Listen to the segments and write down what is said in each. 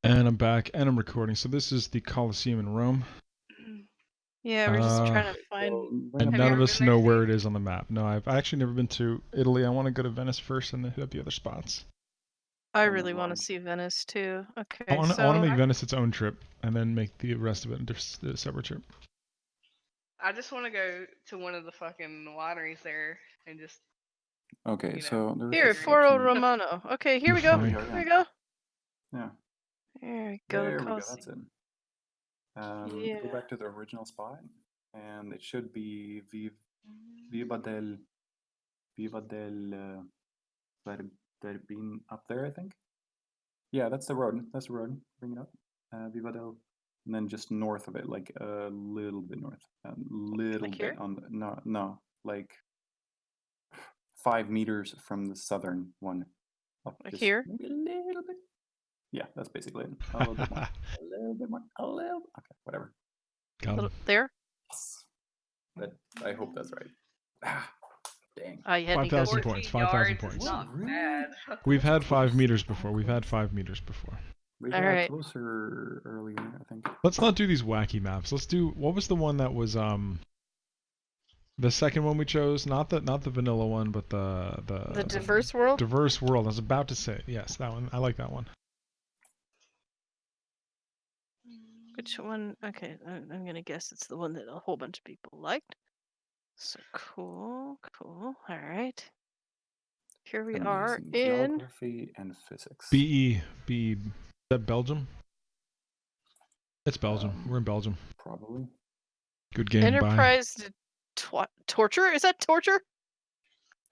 And I'm back, and I'm recording. So this is the Colosseum in Rome. Yeah, we're just trying to find. And Have none you of ever us been know there, where Steve? it is on the map. No, I've actually never been to Italy. I want to go to Venice first, and then hit up the other spots. I really want to see Venice too. I Okay, want to so make Venice its own trip, and then make the rest of it a separate trip. I just want to go to one of the fucking wineries there and just. Okay, so there's here, this Foro option. Romano. Okay, here we go. Funny. Here we go. Yeah. There we go. There The we go. Colosseum. That's it. Yeah. Go back to the original spot, and it should be Viva del Verbin up there, I think. Yeah, that's the road. That's the road. Bring it up. Viva del, and then just north of it, like a little bit north, a little Like bit here? on the no, like 5 meters from the southern one. Up Like just here? maybe a little bit. Yeah, that's basically it. A little bit more. A little bit more. A little. Okay, whatever. Got it. There? Yes. I hope that's right. Ah, dang. You had me 5,000 go. points. 5,000 points. Not Really? bad. We've had 5 close. meters before. We've had 5 meters before. We All got right. closer earlier, I think. Let's not do these wacky maps. Let's do. What was the one that was the second one we chose? Not the vanilla one, but The diverse world? diverse world. I was about to say it. Yes, that one. I like that one. Which one? Okay, I'm gonna guess it's the one that a whole bunch of people liked. So cool. All right. Here we are Amazing. in Geography and physics. BE. Is that Belgium? It's Belgium. We're in Belgium. Probably. Good game. Enterprise torture. Is that torture?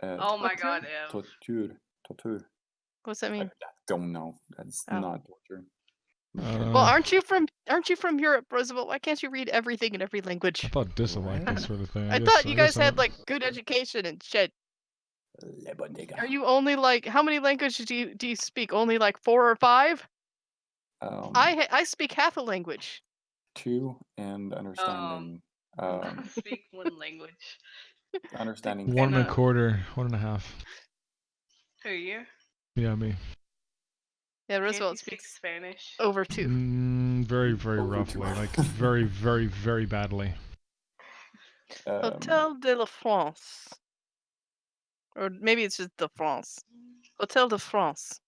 Oh my god, Ev. Torture. What's that mean? I don't know. That's not torture. Well, aren't you from Europe, Roosevelt? Why can't you read everything in every language? I thought Dissa liked this sort of thing. I thought you guys had like good education and shit. Are you only like, how many languages do you speak? Only like 4 or 5? I speak half a language. 2 and understanding. I speak 1 language. Understanding. 1.25, 1.5. Who, you? Yeah, me. Yeah, Roosevelt speaks Spanish. over 2. Very, very roughly. Like very, very, very badly. Hotel de la France. Or maybe it's just de France. Hotel de France.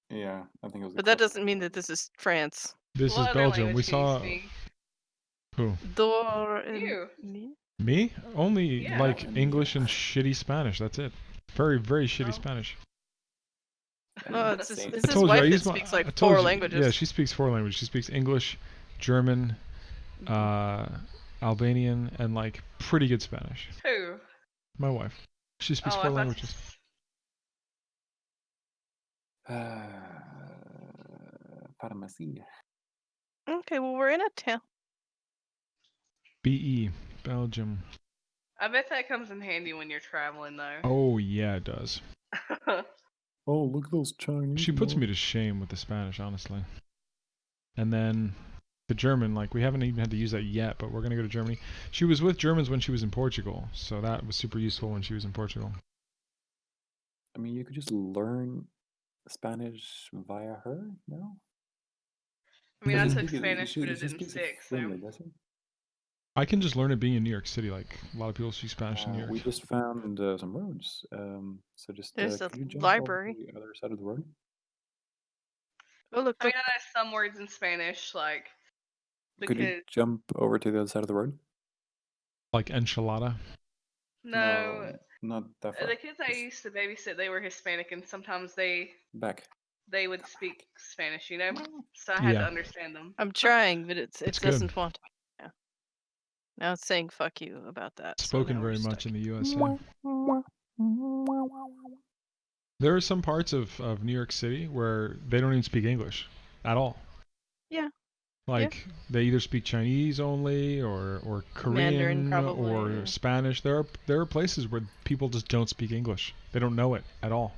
Yeah, I think it was. But that doesn't mean that this is France. This is Belgium. We saw. Who? You. Me? Only like English and shitty Spanish. That's it. Very, very shitty Spanish. No, it's his wife that speaks like 4 languages. Yeah, she speaks 4 languages. She speaks English, German, Albanian, and like pretty good Spanish. Who? My wife. She speaks 4 languages. Pharmacy. Okay, well, we're in a town. BE, Belgium. I bet that comes in handy when you're traveling, though. Oh, yeah, it does. Oh, look at those Chinese. She puts me to shame with the Spanish, honestly. And then the German, like, we haven't even had to use that yet, but we're going to go to Germany. She was with Germans when she was in Portugal, so that was super useful when she was in Portugal. I mean, you could just learn Spanish via her, no? I mean, I took Spanish, but it didn't stick, so... I can just learn it being in New York City. Like, a lot of people speak Spanish in New York. We just found some roads. So just there's a could you jump library over to the other side of the road. Oh, look. I mean, I know some words in Spanish, like... Could you jump over to the other side of the road? Like enchilada? No, not that far. The kids I used to babysit, they were Hispanic, and sometimes they would speak Spanish, you know? So I had to understand them. I'm trying, but it doesn't good. want to. Yeah. Now it's saying fuck you about that. Spoken very much in the USA. There are some parts of New York City where they don't even speak English at all. Yeah. Like they either speak Chinese only or Korean Mandarin or Spanish. There are places where people just don't speak English. They don't know it at all.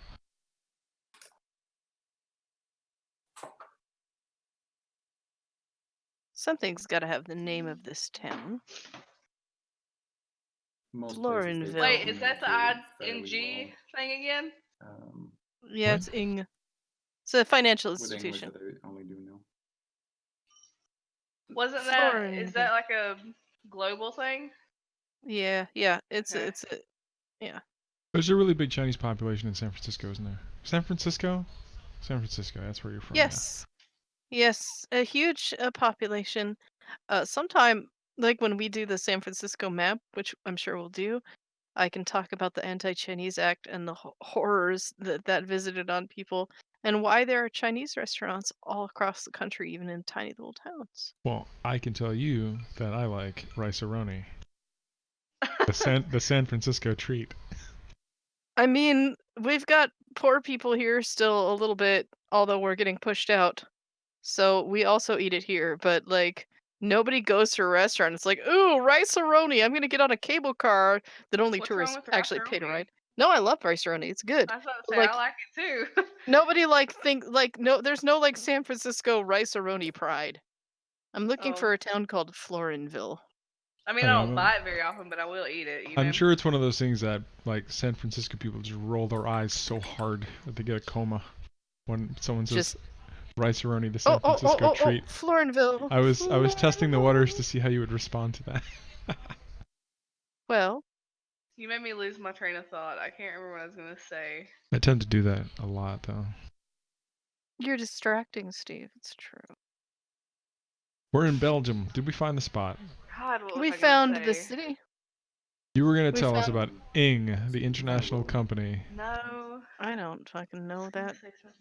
Something's got to have the name of this town. Florenville. Wait, is that the ING thing again? Yeah, it's Ing. It's a financial institution. With English, they only do know. Wasn't that? Is that like a global thing? Yeah. It's Okay. yeah. There's a really big Chinese population in San Francisco, isn't there? San Francisco? San Francisco, that's where you're from. Yes. Yeah. Yes, a huge population. Sometime, like when we do the San Francisco map, which I'm sure we'll do, I can talk about the Anti-Chinese Act and the horrors that visited on people, and why there are Chinese restaurants all across the country, even in tiny little towns. Well, I can tell you that I like rice-a-roni. The San Francisco treat. I mean, we've got poor people here still a little bit, although we're getting pushed out. So we also eat it here, but like nobody goes to a restaurant. It's like, ooh, rice-a-roni. I'm gonna get on a cable car that only What's wrong tourists with actually pay to rice-a-roni? ride. No, I love rice-a-roni. It's good. I was about to But, say I like it too. nobody no. There's no like San Francisco rice-a-roni pride. I'm looking for a town called Florinville. I mean, I don't buy it very often, but I will eat it. You know? I'm sure it's one of those things that like San Francisco people just roll their eyes so hard that they get a coma when someone says rice-a-roni, the San Francisco treat. Florinville. I was testing the waters to see how you would respond to that. Well, you made me lose my train of thought. I can't remember what I was gonna say. I tend to do that a lot, though. You're distracting, Steve. It's true. We're in Belgium. Did we find the spot? God, what was We I gonna found say? the city. You were gonna tell us about Ing, the international company. No. I don't fucking know that.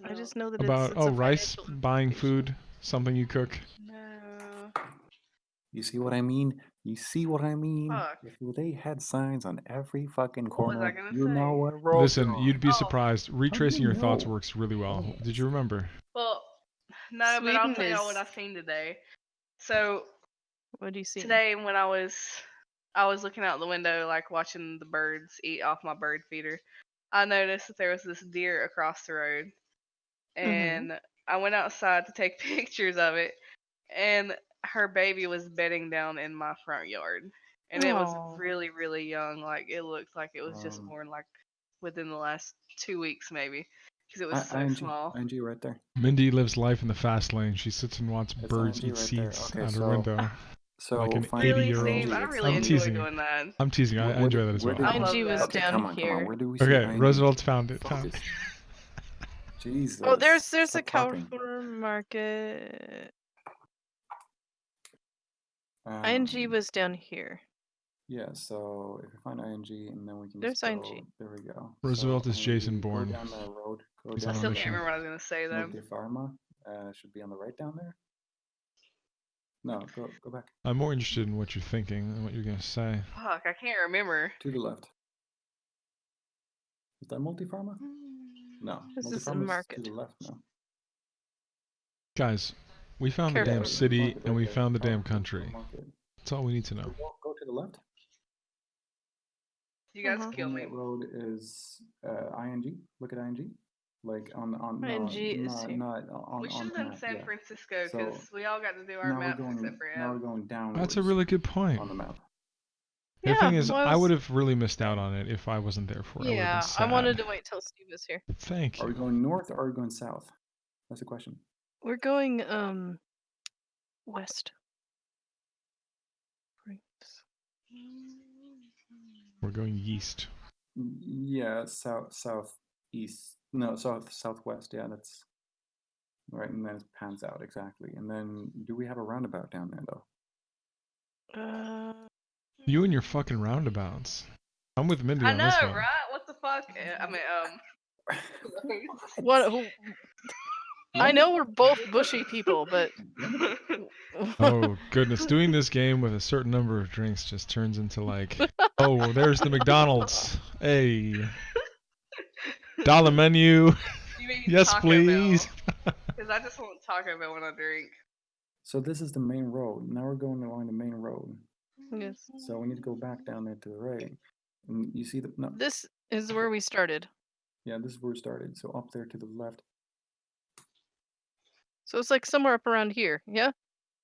I just know that about it's a rice financial buying institution. food, something you cook. No. You see what I mean? You see what I mean? Fuck. If they had signs on every fucking What was I corner, gonna you say? know what road Listen, you're on. you'd be surprised. Retracing your thoughts know? works really well. Did you remember? Well, no, but I'll Sweden tell y'all what is- I've seen today. So What do you see? today, when I was looking out the window, like watching the birds eat off my bird feeder, I noticed that there was this deer across the road, and I went outside to take pictures of it, and her baby was bedding down in my front yard, and it was really, really young. Like it looked like it was just born like within the last 2 weeks, maybe, because it was so small. ING right there. Mindy lives life in the fast lane. She sits and watches birds eat right seeds there. Okay, out her window. So Like an Really, 80-year-old. Steve? I really I'm enjoy teasing. doing that. I'm teasing. I enjoy that as well. I love ING was that. down Come on. here. Where do we see Okay, ING? Roosevelt's found it. Focus. Jesus. Oh, there's a Stop Carrefour talking. market. ING was down here. Yeah, so if you find ING and then we can There's just go, ING. there we go. Roosevelt is Jason Go Bourne. down that road. Go He's I on a still mission. can't remember what I was gonna say though. Pharma should be on the right down there. No, go back. I'm more interested in what you're thinking than what you're gonna say. Fuck, I can't remember. To the left. Is that Multi-Pharma? No. This is a Multi-Pharma's market. to the left now. Guys, we found the Careful. damn city Market and right we there. found the damn Market. country. That's all we need to know. Go to the left. You guys kill And me. that road is ING. Look at ING. Like on ING is here. not on. We should on have the done map, San yeah. Francisco So, because we all got to do our Now we're maps going. except for Now we're Ed. going downwards. That's a really good point. On the map. The thing is, well, I would have really missed out on it if I wasn't there for it. Yeah, I wanted to wait till Steve was here. Thank Are we you. going north or are we going south? That's the question. We're going west. We're going east. Yeah, southeast. No, southwest. Yeah, that's right. And then it pans out exactly. And then, do we have a roundabout down there though? You and your fucking roundabouts. I'm with Mindy I on know, this one. right? What the fuck? I mean, What? I know we're both bushy people, but Oh goodness, doing this game with a certain number of drinks just turns into like, oh, there's the McDonald's. Hey, dollar menu. You mean Yes, Taco please. Because I just want Taco Bell when I drink. So this is the main road. Now we're going along the main road. yes. So we need to go back down there to the right. And you see the no. This is where we started. Yeah, this is where we started. So up there to the left. So it's like somewhere up around here. Yeah.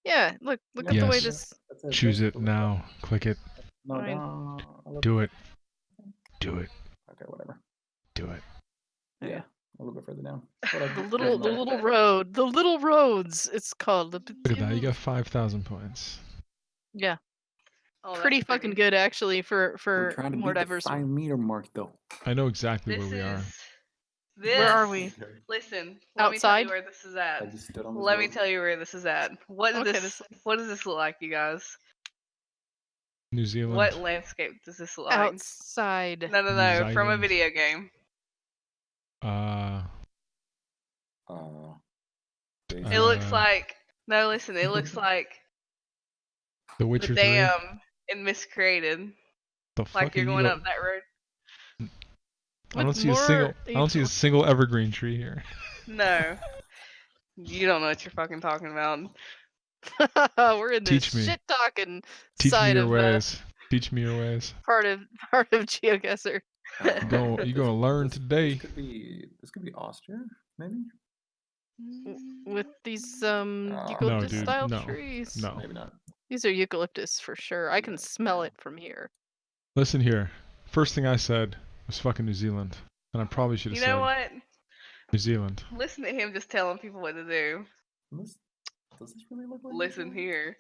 Yeah. Look at the way Yes. this. That's Choose that's it now. Click it. No, Fine. no. Do it. Do it. Okay, whatever. Do it. Yeah, a little go further down. Whatever. The doesn't matter. little road. The little roads, it's called. Look at that. You got 5,000 points. Yeah. Oh, that's Pretty fucking good actually We're for trying to more beat the diverse. 5-meter mark, though. I know exactly This where we are. is. This. Where are we? Listen, let me tell Outside? you where this is I at. just stood on this Let me road. tell you where this is at. What does Okay, this? What does this look like, you guys? New Zealand. What landscape does this look like? Outside. No, New from a Zealand. video game. It looks like. No, listen. It looks like The the Witcher 3. dam in Miscreated. The Like fuck you're are you going go- up that road. I don't What see a more single. are I you don't see a single evergreen tree here. No. You don't know what you're fucking talking about. We're in this Teach me. shit talking Teach me side your of ways. Teach me your ways. part of Geo Guessr. You gonna learn today. This could be Austria, maybe. With these No, eucalyptus dude. style No. trees. No. Maybe not. These are eucalyptus for sure. I can smell it from here. Listen here. First thing I said was fucking New Zealand, and I probably should have You said know what? New Zealand. Listen to him just telling people what to do. Does this really look like? Listen New here.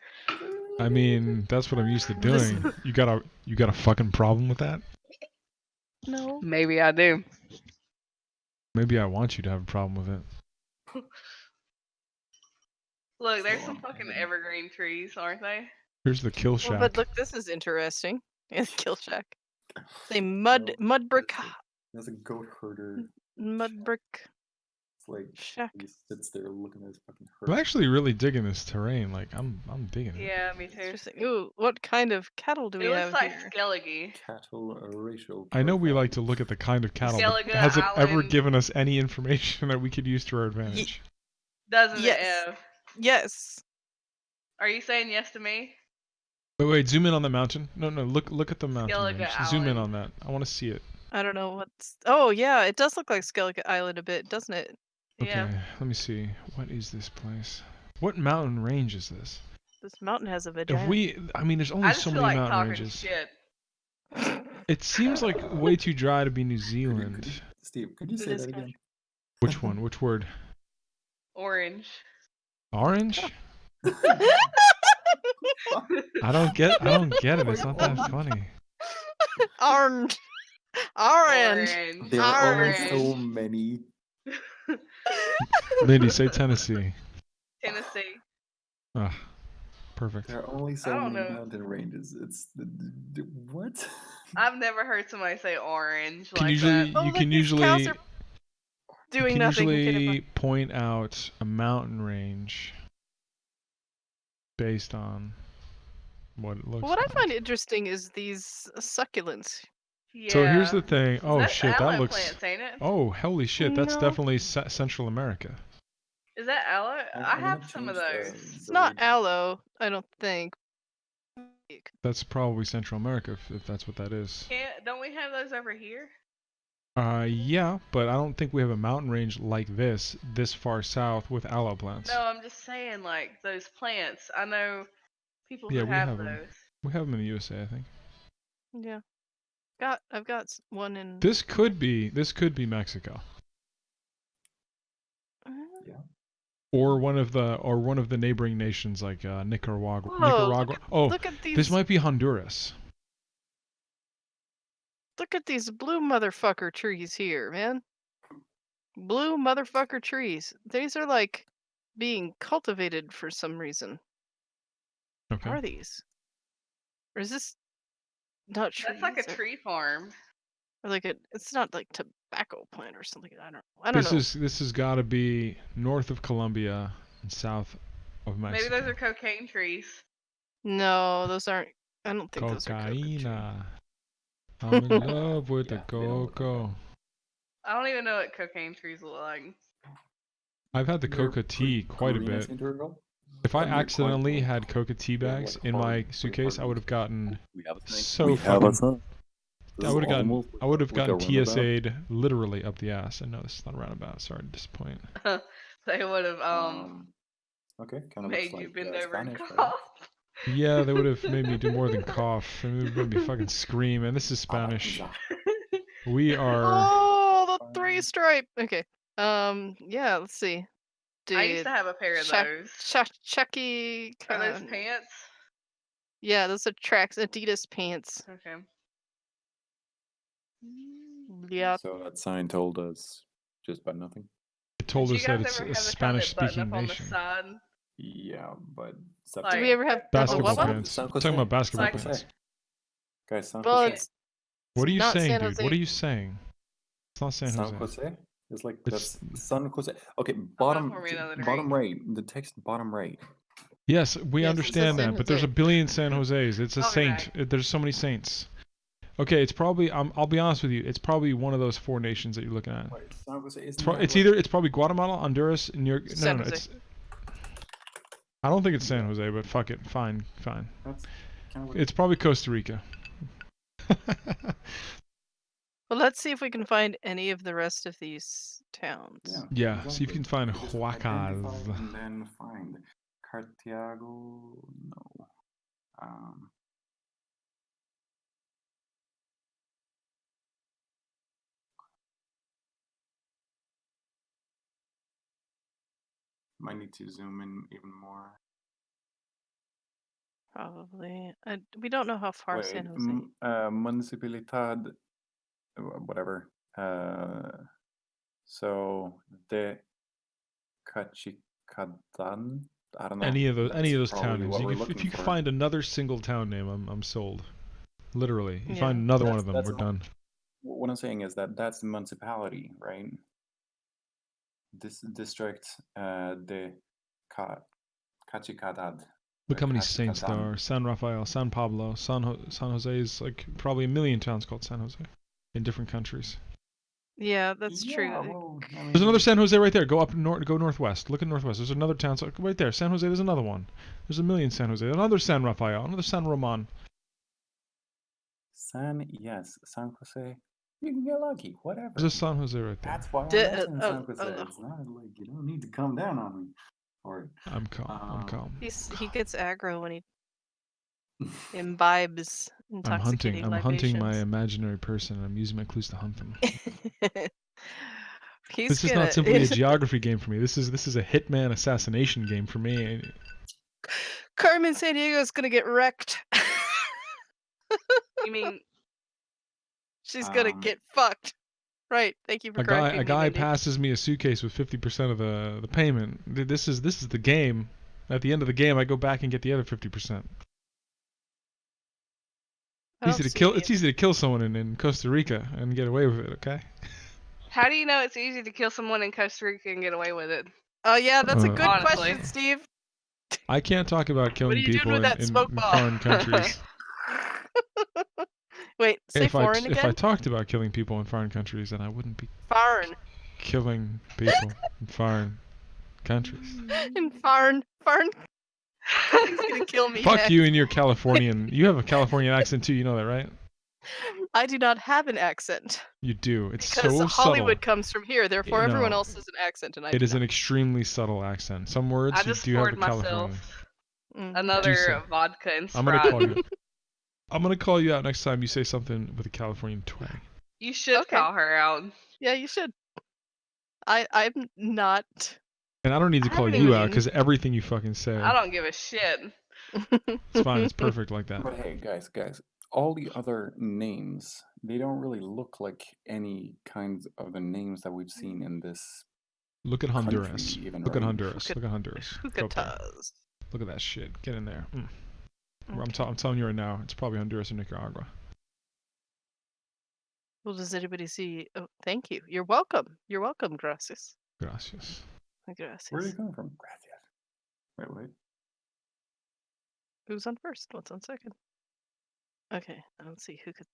I mean, that's what I'm used to This- doing. You got a fucking problem with that? No. Maybe I do. Maybe I want you to have a problem with it. Look, there's So, some fucking evergreen trees, aren't they? Here's the kill shack. Well, but look, this is interesting. It's kill shack. Say mud brick There's a goat herder. mud brick It's like shack. he sits there looking at his fucking I'm herd. actually really digging this terrain. Like I'm digging it. Yeah, me too. Interesting. Ooh, what kind of cattle do we It have looks like here? Skellige. Cattle racial. I know we like to profiles. look at the kind of cattle, but Skellige has it ever Island. given us any information that we could use to our advantage? Doesn't Yes. it, Ev? Yes. Are you saying yes to me? Wait, zoom in on the mountain. No, look at the mountain Skellige range. Zoom in Island. on that. I want to see it. I don't know what's. Oh yeah, it does look like Skellige Island a bit, doesn't it? Okay, Yeah. let me see. What is this place? What mountain range is this? This mountain has a vagina. I mean, there's only I just so feel many like mountain talking ranges. shit. It seems like way too dry to be New Could Zealand. you- Steve, could you It say is that kinda again? Which one? Which word? Orange. Orange? I don't get it. It's not that funny. Orange. Orange. There are only Orange. so many. Lindy, say Tennessee. Tennessee. Ah, perfect. There are only so I don't many know. mountain ranges. It's what? I've never heard somebody say orange Can like usually that. Oh, you look, can these cows usually are doing can nothing. usually point out a mountain range based on what it looks What I like. find interesting is these succulents. Yeah. So here's the thing. Oh That's shit, aloe that looks. plants, ain't it? Oh holy shit, that's No. definitely Central America. Is that aloe? I'm I gonna have some of change those. the It's not range. aloe, I don't think. That's probably Central America if that's what that is. Don't we have those over here? Yeah, but I don't think we have a mountain range like this far south with aloe plants. No, I'm just saying, like, those plants. I know people Yeah, who we have have 'em. those. We have them in the USA, I think. Yeah. I've got one in. This could be Mexico. Or one of the neighboring nations like Nicaragua. Whoa, Nicaragua. Oh, Look at these. this might be Honduras. Look at these blue motherfucker trees here, man. Blue motherfucker trees. These are like being cultivated for some reason. Okay. What are these? Or is this not trees? That's like a or- tree farm. Or like it's not like tobacco plant or something. I don't know. This has got to be north of Colombia and south of Mexico. Maybe those are cocaine trees. No, those aren't. I don't think those are coca trees. Cocaina. I'm in love with the Yeah, they don't look like cocoa. I don't even know what cocaine trees look like. I've had the They're coca tea pretty quite a green, I bit. seem to recall. If I And they're quite accidentally like- had coca tea they have, bags like, in hard- my pretty suitcase, hard I would have leaves. gotten We have a thing. so we have a fucking. thing. This I is would have gotten almost I would have like a gotten roundabout. TSA'd literally up the ass. And no, this is not a roundabout. Sorry to disappoint. They would have Okay, kind of made looks you like bend over and Spanish, right? cough. Yeah, they would have made me do more than cough. They would have made me fucking scream. And this is Spanish. We are. Oh, the three stripe. Okay. Yeah, let's see. I used Did to have a pair of those. Chucky Are those pants? Yeah, those are tracks, Adidas pants. Okay. Yeah. So that sign told us just about nothing. It told Did us you that guys it's ever a have the kind that button Spanish-speaking up on the nation. side? Yeah, but Like- Do we ever have Basketball what? pants. San We're talking about basketball Like- pants. Guys, San Well, Jose. it's What are you not saying, San dude? Jose. What are you saying? It's not San San Jose. Jose? It's like It's- that's San Jose. Okay, I'm gonna bottom pour me another bottom drink. right. The text bottom right. Yes, we Yes, it says understand San that, but there's Jose. a billion San Jose's. It's a I'll be saint. There's so many saints. Okay, it's probably. I'll be honest with you. It's probably one of those 4 nations that you're looking at. Wait, San Jose isn't It's, that it's like- either. It's probably Guatemala, Honduras, New York. San No. Jose. It's. I don't think it's San Jose, but fuck it. Fine. That's kind of It's probably Costa Rica. Well, let's see if we can find any of the rest of these towns. Yeah, see if you exactly. can find Just Huacas. identify and then find Cartiago. No. Might need to zoom in even more. Probably. We don't know how far Wait, San Jose. Municipalidad, whatever. So de Cachicadan. I don't know. Any of those That's town probably names. what we're If looking you for. find another single town name, I'm sold. Literally, you Yeah. find another one That's- of them, that's we're all. done. What I'm saying is that's the municipality, right? This district, de Cachicadad. Look how many saints there are. San Rafael, San Pablo, San Jose is like probably a million towns called San Jose in different countries. Yeah, that's true. Well, I There's another mean, San Jose right there. Go up go northwest. Look at northwest. There's another town right there. San Jose. There's another one. There's a million San Jose. Another San Rafael. Another San Roman. San Jose. You can get lucky, whatever. There's a San Jose right there. That's why I'm Di- mentioning oh, San Jose. oh. It's not like you don't need to come down on me. Or I'm calm. He gets aggro when he imbibes I'm intoxicating hunting. I'm hunting my libations. imaginary person. And I'm using my clues to hunt them. He's This is gonna, not simply a geography game for me. This is a hitman assassination game for me. Carmen San Diego's gonna get wrecked. You mean She's gonna get fucked. Right. Thank you for A correcting guy me, Mindy. passes me a suitcase with 50% of the payment. This is the game. At the end of the game, I go back and get the other 50%. I Easy don't to kill. see It's easy to kill someone in Costa Rica and get away with it. Okay. how do you know it's easy to kill someone in Costa Rica and get away with it? Oh yeah, that's a good Honestly. question, Steve. I can't talk about killing are you doing people with that in smoke bomb? foreign countries. Wait, say if foreign if I again? talked about killing people in foreign countries, then I wouldn't be Foreign. killing people in foreign countries. In foreign. He's gonna kill me. Fuck next. you and your Californian. You have a Californian accent too. You know that, right? I do not have an accent. You do. It's Because so Hollywood subtle. comes from here, therefore everyone No. else has an accent and I It do is an not. extremely subtle accent. Some words I you just do have a poured Californian. myself Mm. another so. vodka and I'm gonna Sprite. call you. I'm gonna call you out next time you say something with a Californian twang. You should Okay. call her out. Yeah, you should. I'm not. And I don't need to I call haven't you even- out because everything you fucking say, I don't give a shit. it's fine. It's perfect like that. But hey, guys, all the other names, they don't really look like any kinds of the names that we've seen in this Look at Honduras. country even, Look at right? Honduras. Look at Honduras. Go up there. Hookahs. Look at that shit. Get in there. I'm telling you right now, it's probably Honduras or Nicaragua. Well, does anybody see? Oh, thank you. You're welcome. You're welcome, gracias. Gracias. Gracias. Where are you coming from? Gracias. Wait. Who's on first? What's on second? Okay, I don't see who could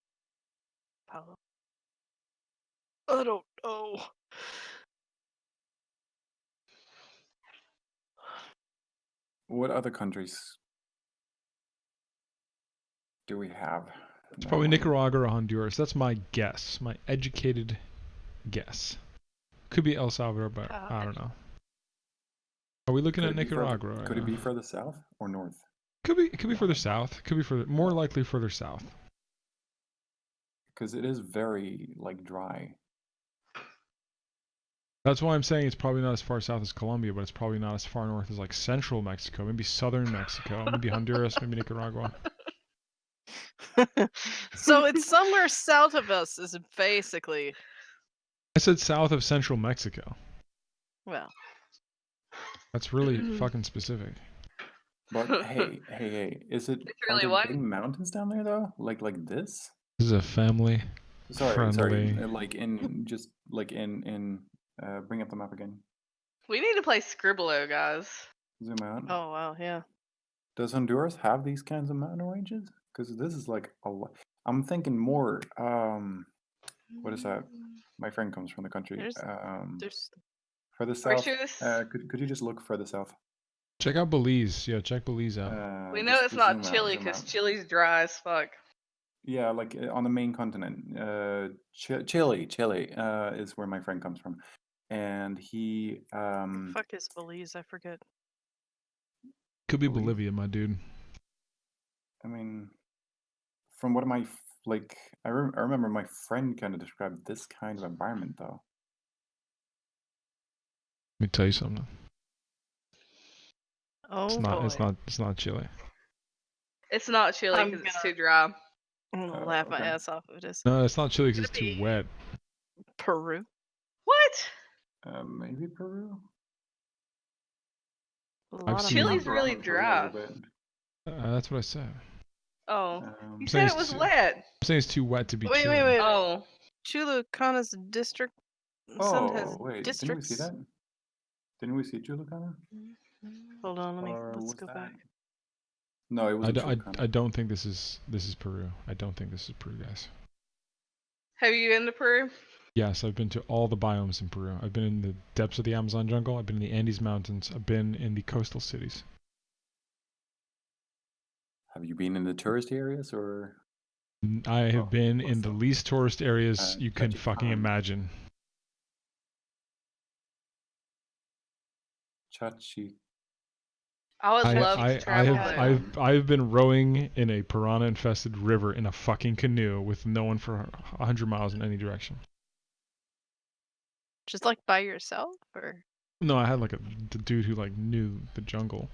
follow. I don't know. What other countries do we have? It's probably Nicaragua or Honduras. That's my guess. My educated guess. Could be El Salvador, but I don't know. Are we looking at Nicaragua? Could it be further south or north? It could be further south. Could be more likely further south. Because it is very dry. That's why I'm saying it's probably not as far south as Colombia, but it's probably not as far north as like central Mexico, maybe southern Mexico, maybe Honduras, maybe Nicaragua. So it's somewhere south of us, is basically. I said south of central Mexico. Well. That's really fucking specific. But hey, is it? It's Are really there what? big mountains down there though? Like this? This is a family Sorry. friendly. Like in just like in bring up the map again. We need to play Scribbler, guys. Zoom out. Oh wow, yeah. Does Honduras have these kinds of mountain ranges? Because this is like a lot. I'm thinking more. What is that? My friend comes from the country. There's Further Are we south. sure this? Could you just look further south? Check out Belize. Yeah, check Belize out. We know Just it's not zoom out, Chile zoom because out. Chile's dry as fuck. Yeah, like on the main continent. Chile is where my friend comes from, and he the fuck is Belize? I forget. Could be Belize? Bolivia, my dude. I mean, from what my like, I remember my friend kind of described this kind of environment though. Let me tell you something. Oh It's not. boy. It's not Chile. It's not Chile I'm because it's gonna- too dry. I'm gonna laugh my Okay. ass off if it is. No, it's not Chile because it's Could too it be? wet. Peru. What? Maybe Peru. A I've lot of seen- Chile's mountain- really Around Peru a dry. little bit. That's what I said. Oh, you saying said it it's- was wet. I'm saying it's too wet to be Wait, Chile. wait. Oh, Chulucana's district. Sun has Oh wait, districts. didn't we see that? Didn't we see Chulacana? Hold on, Or let's was go that? back. No, it I, wasn't d- I, Chulacana. I don't think this is Peru. I don't think this is Peru, guys. have you been to Peru? Yes, I've been to all the biomes in Peru. I've been in the depths of the Amazon jungle. I've been in the Andes Mountains. I've been in the coastal cities. Have you been in the tourist areas or? I have Oh, been what's in the up? least tourist areas you can fucking Chachican. imagine. Chachi. I would I, love I, to travel have, there. I've been rowing in a piranha-infested river in a fucking canoe with no one for 100 miles in any direction. Just like by yourself, or No, I had like a dude who like knew the jungle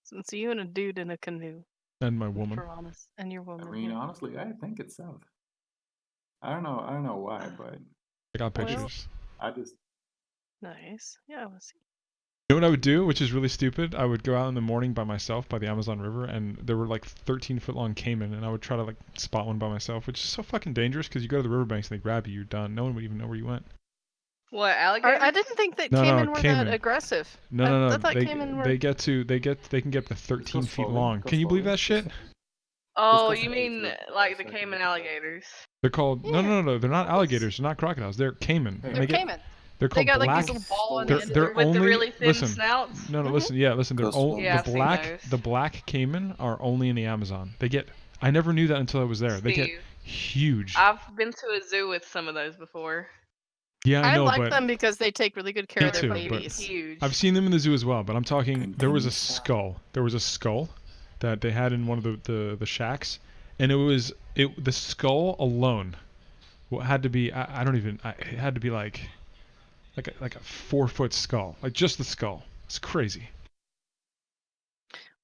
since you and a dude in a canoe. and my woman. Piranhas and your woman. I mean, yeah. honestly, I think it's south. I don't know why, but I got Well- pictures. I just Nice. Yeah, let's see. You know what I would do, which is really stupid? I would go out in the morning by myself by the Amazon River, and there were like 13-foot long caiman, and I would try to like spot one by myself, which is so fucking dangerous because you go to the riverbanks and they grab you, you're done. No one would even know where you went. What, alligators? I didn't think that No, caiman were caiman. that aggressive. No. I thought They caiman were. they can get up to 13 feet slowly, long. go Can you believe slowly. that shit? Oh, Let's go you slowly mean through like the so I can caiman get alligators? They're called Yeah. no. They're not Yes. alligators. They're not crocodiles. They're caiman. They're And They're they get caiman. they're They called got like black. this little ball on They're the end. they're of With only the really thin listen. snouts? No, Mhm. listen. Yeah, listen. They're Go slow. Yeah, I've the seen black those. the black caiman are only in the Amazon. They get. I never knew that until I was there. They get Steve, huge. I've been to a zoo with some of those before. Yeah, I know, like but them because they take really good care Me of their too, but- babies. Huge. I've seen them in the zoo as well. But I'm talking. There was a Continue south. skull. There was a skull that they had in one of the shacks, and the skull alone. What had to be? I don't even. It had to be like a 4-foot skull. Like just the skull. It's crazy.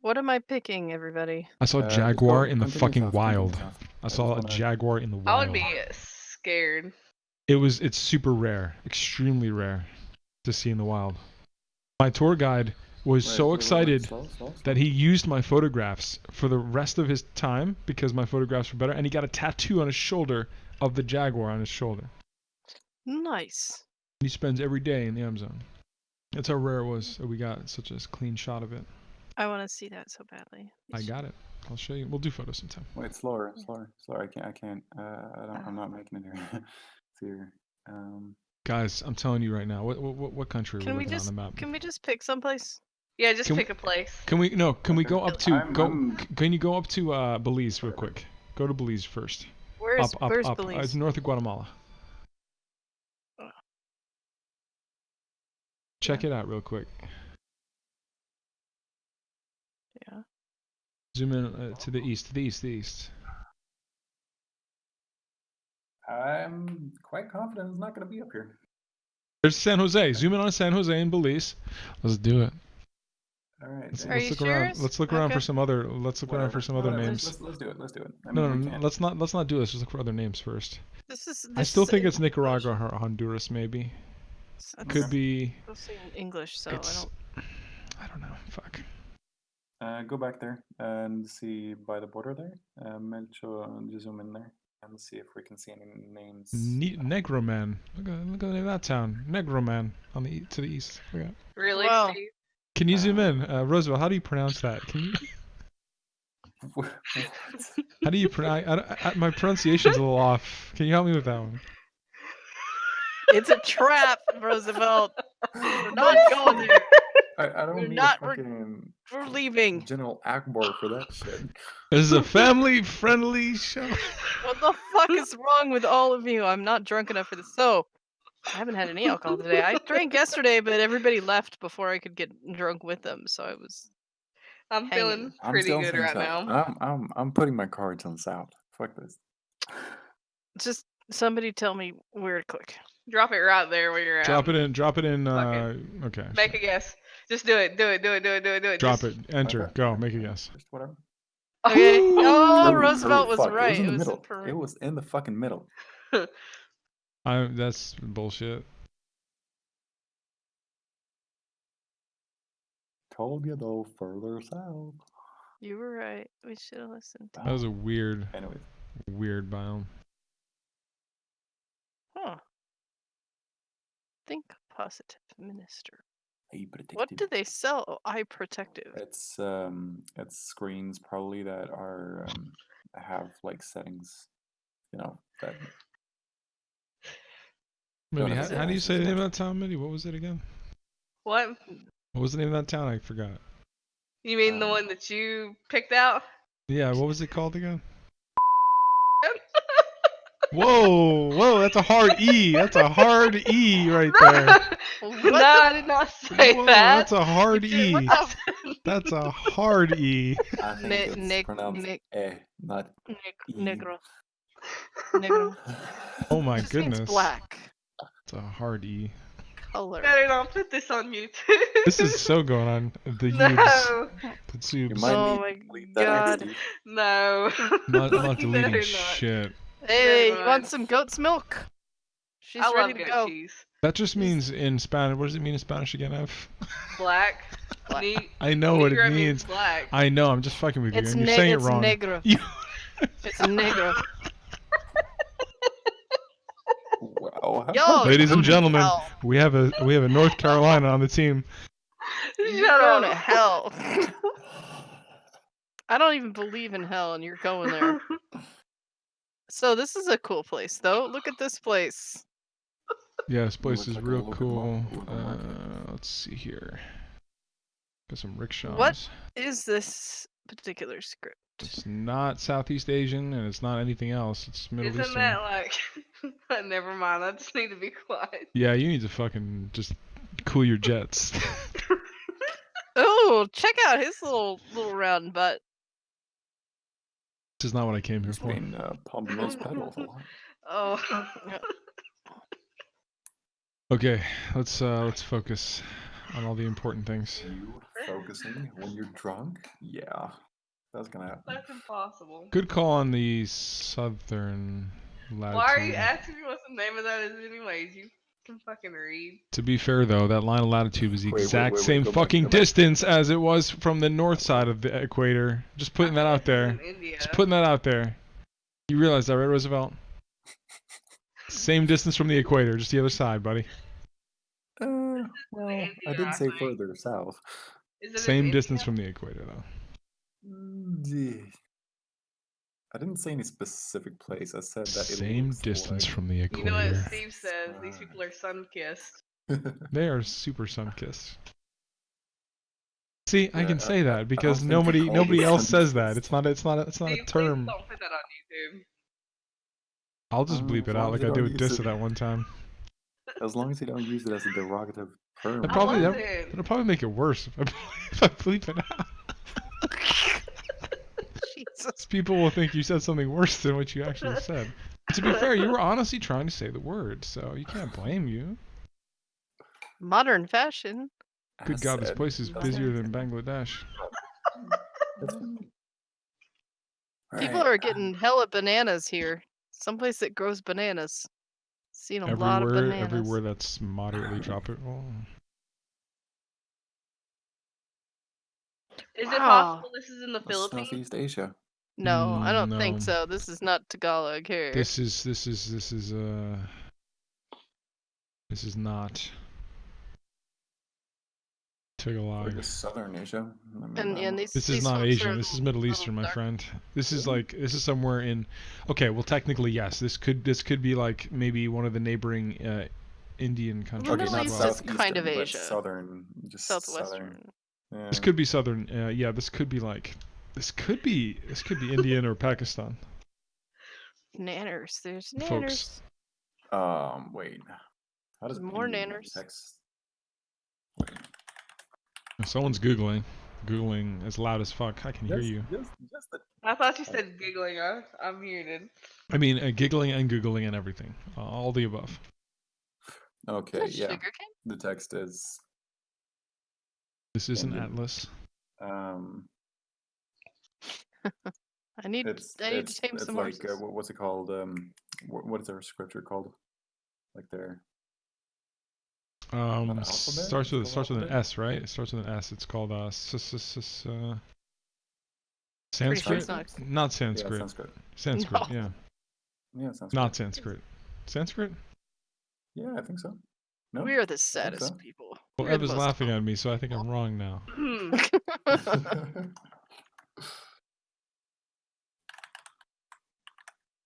What am I picking, everybody? I saw a Just jaguar go- in the continue fucking south, continue wild. south. I saw a just wanna- jaguar in the I would wild. be scared. It's super rare, extremely rare to see in the wild. My tour guide was Wait, so wait, excited slow. that he used my photographs for the rest of his time because my photographs were better, and he got a tattoo on his shoulder of the jaguar on his shoulder. Nice. He spends every day in the Amazon. That's how rare it was that we got such a clean shot of it. I want to see that so badly. I got it. I'll show you. We'll do photos sometime. Wait, slower. I can't. I'm not making it here. It's here. Guys, I'm telling you right now. What country are Can we we looking on the map? Can we just pick someplace? Yeah, just Can we- pick a place. Can we go up to I'm- Can you go up to Belize real quick? Go to Belize first. Where's Up. It's Belize? north of Guatemala. Check it out real quick. Yeah. Zoom in to the east. I'm quite confident it's not going to be up here. There's San Jose. Zoom in on San Jose and Belize. Let's do it. All right. Let's, Are let's you look sure? around. Let's look around for Okay. some other. Let's look around for some other Whatever. names. Let's do it. Let's do it. I No, mean, we no, can't. let's not do this. Just look for other names first. This I still think it's in Nicaragua English. or Honduras, maybe. That's Could be. mostly in English, so It's. I I don't know. Fuck. Go back there and see by the border there. Melcho, just zoom in there and see if we can see any names. Negroman. Look at the name of that town. Negroman on the to the east. Look at. Really, Wow. Steve? Can you zoom in, Roosevelt? How do you pronounce that? Can you? What? How do you pronounce? My pronunciation's a little off. Can you help me with that one? It's a trap, Roosevelt. We're not going there. I don't We're need not- a fucking We're leaving. General Akbar for that shit. This is a family-friendly show. What the fuck is wrong with all of you? I'm not drunk enough for this. So, I haven't had any alcohol today. I drank yesterday, but everybody left before I could get drunk with them, so I was. I'm Hanging. feeling I'm pretty still good saying right south. now. I'm putting my cards on south. Fuck this. Just somebody tell me where to click. Drop it right there where you're at. Drop it in. Drop it in. Fuck Okay. Make a guess. Just do it. Do it. Do it. Do it. Do it. Do it. Drop Just... it. Enter. Okay. Go. Make a guess. Just whatever. Okay. Oh, Ooh, Roosevelt was fuck. right. It was in the in middle. Peru. It was in the fucking middle. That's bullshit. Told you though, further south. You were right. We should have listened. That was a weird Anyways. biome. Huh. Think positive, minister. Eye protective. What do they sell? Oh, eye protective. It's screens probably that are have like settings, you know, that Minnie, have how do you settings say the and name of stuff. that town, Minnie? What was it again? What? What was the name of that town? I forgot. You mean the one that you picked out? Yeah, what was it called again? Whoa, that's a hard E. That's a hard E right there. No, I did not say Whoa, that. that's a hard You did- E. what the- That's a hard E. I think Ne- it's ne- pronounced ne- not E. Negro. Negro. Oh my Just means goodness. black It's a hard E. color. Better not put this on YouTube. This is so going on. The No. Ubes. The You Ubes. might Oh need my to delete that, God. Steve. No. Not You deleting better not. shit. Hey, Never you want mind. some goat's milk? She's I ready love to goat go. cheese. That just means in Spanish. What does it mean in Spanish again, Ev? Black. Black. I know what it Negro means. black. I know. I'm just fucking with you. It's And you're saying it's it wrong. negro. You- It's negro. Wow. how Yo, come- Ladies and go to gentlemen, hell. we have a North Carolina on the team. You're Shut going to up. hell. I don't even believe in hell, and you're going there. So this is a cool place, though. Look at this place. Yeah, this place looks is like a real local cool. local market. Let's see here. Got some rickshaws. What? Is this particular script? It's not Southeast Asian, and it's not anything else. It's Middle Isn't Eastern. that like? Never mind. I just need to be quiet. Yeah, you need to fucking just cool your jets. Oh, check out his little round butt. This is not what I came here He's for. been pumping those pedals a lot. Oh. Okay, let's focus on all the important things. You focusing when you're drunk? Yeah, that's gonna happen. That's impossible. Good call on the southern latitude. Why are you asking me what the name of that is anyways? You can fucking read. To be fair, though, that line of latitude was the Wait, exact wait, same go back, fucking go back. distance as it was from the north side of the equator. Just putting that out there. In India. Just putting that out there. You realize that, right, Roosevelt? Same distance from the equator, just the other side, buddy. Well, India, I did I say think. further south. Is it in Same distance India? from the equator, though. Yeah. I didn't say any specific place. I said that it Same looks distance like... from the You know what equator. Steve says? These people are sun-kissed. They are super sun-kissed. See, I Yeah, can say that because think they call nobody it else says that. sun-kissed. It's not a Steve, term. Please don't put that on YouTube. I'll just bleep it as out long like as I you did don't with use Dissa it. that one time. As long as you don't use it as a derogative term. I'd probably, love that, it. it'll probably make it worse if I bleep it out. Jesus. People will think you said something worse than what you actually said. To be fair, you were honestly trying to say the word, so you can't blame you. Modern fashion. Good God, this Acid. place is busier than Bangladesh. That's fine. People Alright, are getting hella bananas here. Someplace that grows bananas. Seen a lot of Everywhere, bananas. everywhere that's moderately tropical. Is it Wow. possible this is in the that's Philippines? Southeast Asia. No, I don't No. think so. This is not Tagalog here. This is not Or Tagalog. just Southern Asia. I mean, And I'm- these This is these not folks Asian. are This is Middle little Eastern, my dark. friend. This is Really? like somewhere in. Okay, well technically yes. This could be like maybe one of the neighboring Indian countries Middle okay, as not East well. is kind of southeastern, but Asia. southern, just Southwestern. southern. Yeah. This could be southern. Yeah, this could be like. This could be Indian or Pakistan. Nanners. There's Folks. nanners. Wait. How does More Indian nanners. text? Wait. Someone's googling as loud as fuck. I can hear you. Just the I thought you said giggling. I'm muted. I mean, giggling and googling and everything. All the above. okay, Is that yeah. sugarcane? The text is This is an Indian. atlas. I need It's to tame some like horses. what's it called? What is their scripture called? Like their alphabet? Starts It's with called an alphabet? S, right? It starts with an S. It's called Pretty sure Sanskrit. it's not. Not Yeah, Sanskrit. Sanskrit. Sanskrit. No. Yeah. Yeah, Sanskrit. Not Sanskrit. Sanskrit. Yeah, I think so. No. We are the saddest so. people. Well, We're Ev the is most laughing at me, so I think I'm wrong now.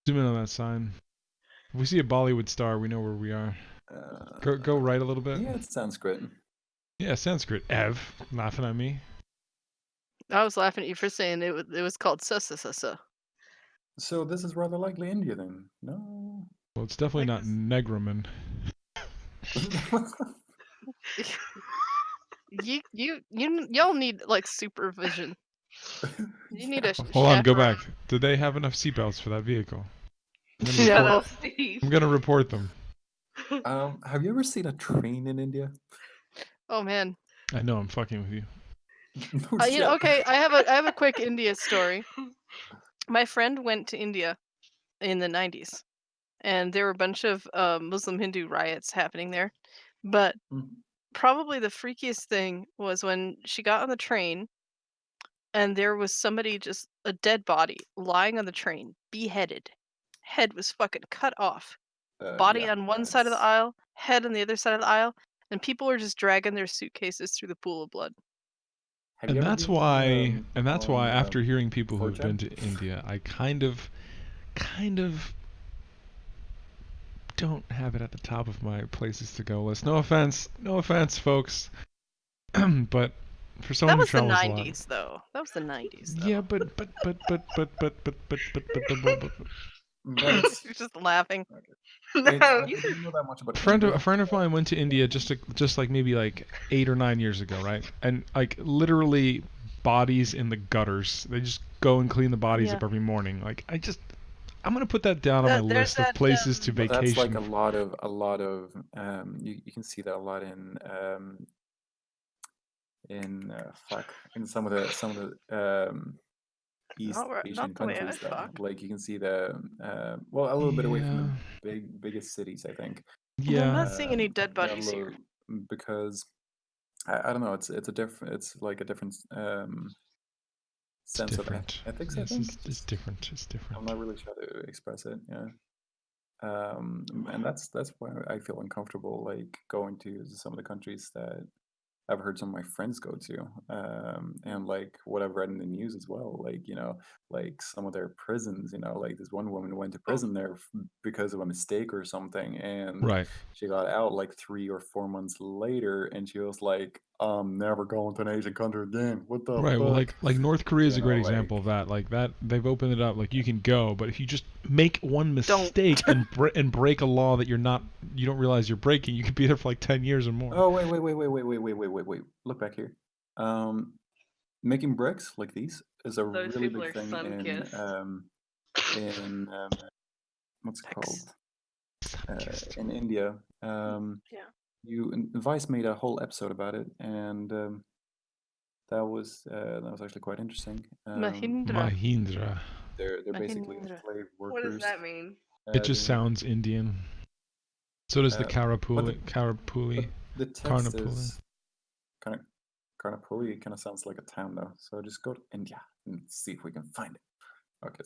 Zoom in on that sign. If we see a Bollywood star, we know where we are. Go right a little bit. Yeah, it's Sanskrit. Yeah, Sanskrit. Ev, laughing at me. I was laughing at you for saying it was called sussa. So this is rather likely India then. No. Well, it's definitely Like not Negroman. Y'all need like supervision. You need a Hold on, go chaperone. back. Did they have enough seatbelts for that vehicle? Shut No. up, Steve. I'm gonna report them. Have you ever seen a train in India? Oh man. I know I'm fucking with you. No You know, shit. okay, I have a quick India story. My friend went to India in the 90s, and there were a bunch of Muslim Hindu riots happening there. But Mhm. probably the freakiest thing was when she got on the train, and there was somebody, just a dead body lying on the train, beheaded. Head was fucking cut off. Body Yeah, on one side of the that's- aisle, head on the other side of the aisle, and people were just dragging their suitcases through the pool of blood. Have And you ever that's been why, on, after hearing people who've 4chan? been to India, I kind of don't have it at the top of my places to go list. No offense, folks. But for someone That was who the travels a lot, 90s, though. That was the 90s, though. yeah, but But it's, You're just laughing. I No. don't know that much about a India. friend of mine went to India just like maybe like 8 or 9 years ago, right? And like literally bodies in the gutters. They just go and clean the bodies Yeah. up every morning. Like I'm gonna put that down on my There's list of that, places to But vacation. that's like a lot of you can see that a lot in some of the East Asian not the way I countries though. fuck. Like you can see the well a little bit away from Yeah. the biggest cities, I think. I'm Yeah. not seeing any dead Yeah, bodies here. because I don't know. It's a different. It's like a different It's sense different. of ethics. Yes, I think it's different. It's different. I'm not really sure to express it. Yeah. And that's why I feel uncomfortable like going to some of the countries that I've heard some of my friends go to, and like what I've read in the news as well. Like like some of their prisons. Like this one woman went to prison there because of a mistake or something, and Right. she got out like 3 or 4 months later, and she was like, "I'm never going to an Asian country again. What the Right. Well, fuck?" like North Korea is a great like- example of that. Like that, they've opened it up. Like you can go, but if you just make one mistake and break a law that you don't realize you're breaking, you could be there for like 10 years or more. Oh wait! Look back here. Making bricks like these is a Those really people big are thing sun-kissed. in what's it X. called in India. Yeah. Vice made a whole episode about it, and that was actually quite interesting. Mahindra. Mahindra. They're basically Mahindra. slave What does workers. that mean? It just sounds Indian. So does the but Karapuli. the text Karnapuli. is kind of Karnapuli. It kind of sounds like a town though. So just go to India and see if we can find it. Okay.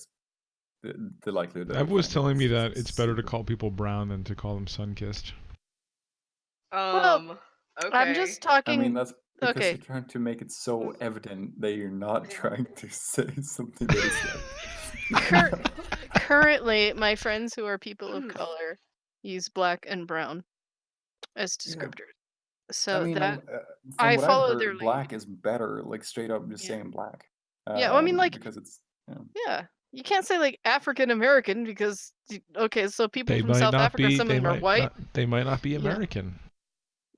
So the likelihood that Ev we was find telling me is that it's better to super- call people brown than to call them sun-kissed. Well, Okay. I'm just I talking. mean, that's because Okay. you're trying to make it so evident that you're not trying to say something that is like. Currently, my friends who are people of color use black and brown as Yeah. descriptors. So I mean, that from I what I've follow heard, their black is better. Like straight up, just Yeah. saying black. Yeah, well, I mean, like, because it's yeah, you can't say like African American because okay, so people They from might South not Africa, be. some of They them are might white. not. They might not be Yeah. American.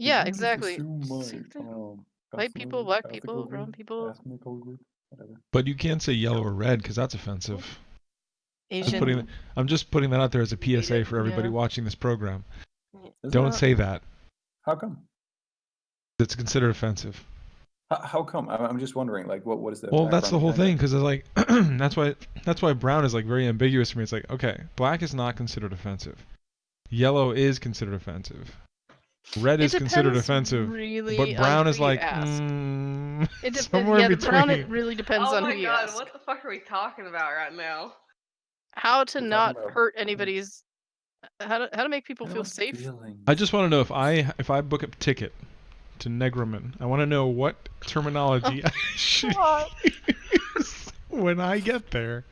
Yeah, you just exactly. assume Same like, thing. White people, black people, brown people, ethnical group, whatever. But you can't say yellow or red because that's offensive. Asian. I'm just putting that out there as a PSA for everybody Yeah. watching this program. Is Don't that- say that. How come? It's considered offensive. How come? I'm just wondering. Like, what is the? Well, that's the background whole behind thing because it's like that's why brown is like very ambiguous for me. It's like, okay, black is not considered offensive. Yellow is considered offensive. Red is considered depends offensive. really But brown on is who you like ask. somewhere Yeah, in the brown, between. it really depends Oh on my who you god, ask. what the fuck are we talking about right now? How to We're not talking about- hurt anybody's. How to make people I feel want safe. feelings. I just want to know if I book a ticket to Negroman, I want to know what terminology I should use when I get there.